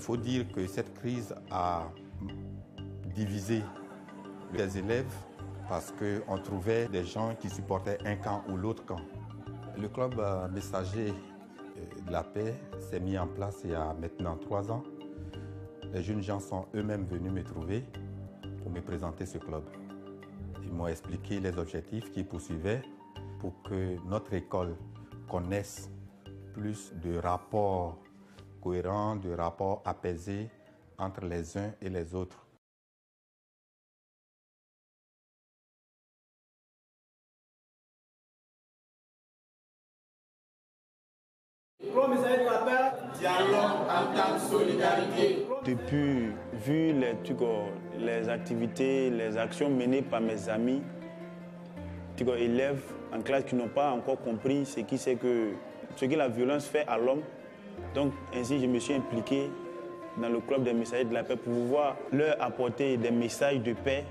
faut dire que cette crise a divisé les élèves parce qu'on trouvait des gens qui supportaient un camp ou l'autre camp. Le club messager de la paix s'est mis en place il y a maintenant 3 ans. Les jeunes gens sont eux-mêmes venus me trouver pour me présenter ce club. Ils m'ont expliqué les objectifs qu'ils poursuivaient pour que notre école connaisse plus de rapports cohérents, de rapports apaisés entre les uns et les autres. Dialogue, entente, solidarité. Depuis, vu les activités, les actions menées par mes amis, élèves en classe qui n'ont pas encore compris ce que la violence fait à l'homme. Donc ainsi, je me suis impliqué dans le club des messagers de la paix pour pouvoir leur apporter des messages de paix,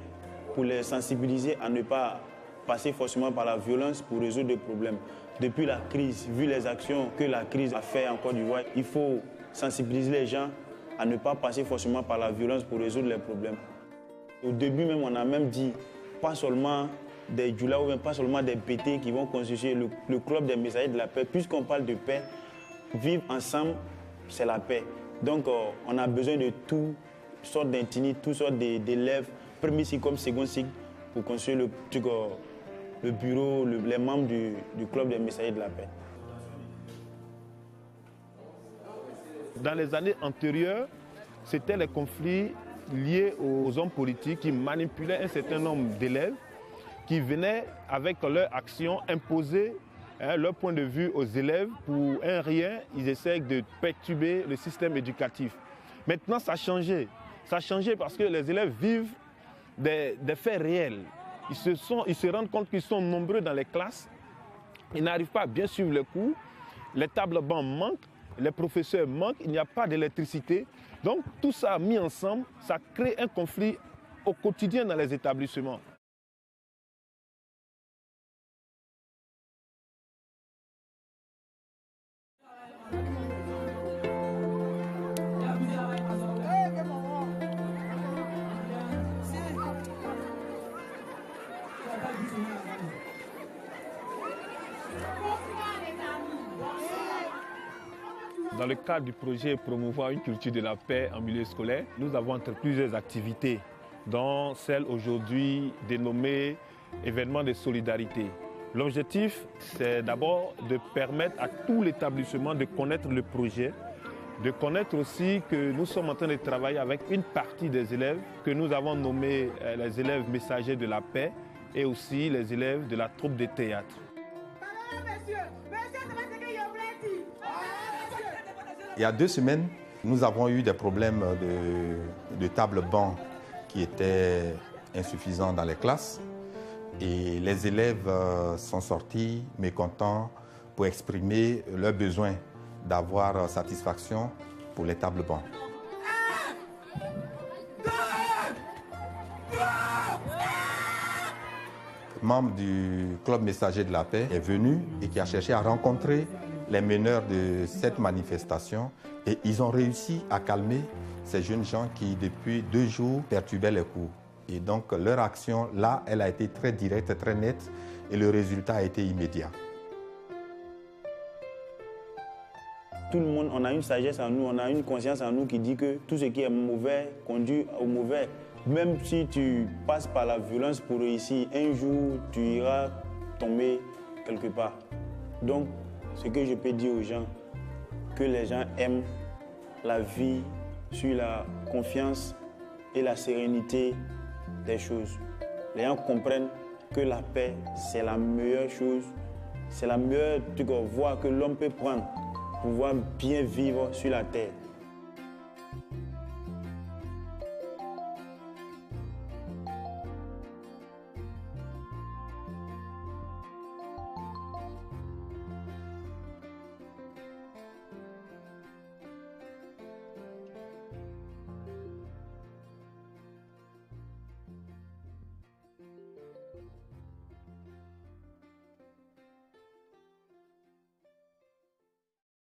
pour les sensibiliser à ne pas passer forcément par la violence pour résoudre des problèmes. Depuis la crise, vu les actions que la crise a fait en Côte d'Ivoire, il faut sensibiliser les gens à ne pas passer forcément par la violence pour résoudre les problèmes. Au début même, on a même dit, pas seulement des djoulas ou même pas seulement des BT qui vont constituer le club des messagers de la paix. Puisqu'on parle de paix, vivre ensemble, c'est la paix. Donc on a besoin de toutes sortes d'intimis, toutes sortes d'élèves, premier cycle comme second cycle, pour construire le bureau, les membres du club des messagers de la paix. Dans les années antérieures, c'était les conflits liés aux hommes politiques qui manipulaient un certain nombre d'élèves qui venaient, avec leur action, imposer leur point de vue aux élèves. Pour un rien, ils essaient de perturber le système éducatif. Maintenant, ça a changé. Ça a changé parce que les élèves vivent des faits réels. Ils se rendent compte qu'ils sont nombreux dans les classes. Ils n'arrivent pas à bien suivre les cours. Les tables bancs manquent. Les professeurs manquent. Il n'y a pas d'électricité. Donc, tout ça mis ensemble, ça crée un conflit au quotidien dans les établissements. Dans le cadre du projet Promouvoir une culture de la paix en milieu scolaire, nous avons entrepris plusieurs activités, dont celle aujourd'hui dénommée événement de solidarité. L'objectif, c'est d'abord de permettre à tout l'établissement de connaître le projet, de connaître aussi que nous sommes en train de travailler avec une partie des élèves que nous avons nommés les élèves messagers de la paix et aussi les élèves de la troupe de théâtre. Il y a 2 semaines, nous avons eu des problèmes de table banc qui étaient insuffisants dans les classes. Et les élèves sont sortis mécontents pour exprimer leur besoin d'avoir satisfaction pour les tables bancs. Membre du club messager de la paix est venu et qui a cherché à rencontrer les meneurs de cette manifestation et ils ont réussi à calmer ces jeunes gens qui depuis 2 jours perturbaient les cours. Et donc leur action là, elle a été très directe, très nette et le résultat a été immédiat. Tout le monde, on a une sagesse en nous, on a une conscience en nous qui dit que tout ce qui est mauvais conduit au mauvais. Même si tu passes par la violence pour réussir, un jour tu iras tomber quelque part. Donc, ce que je peux dire aux gens, que les gens aiment la vie sur la confiance et la sérénité des choses. Les gens comprennent que la paix, c'est la meilleure chose, c'est la meilleure voie que l'homme peut prendre pour pouvoir bien vivre sur la terre.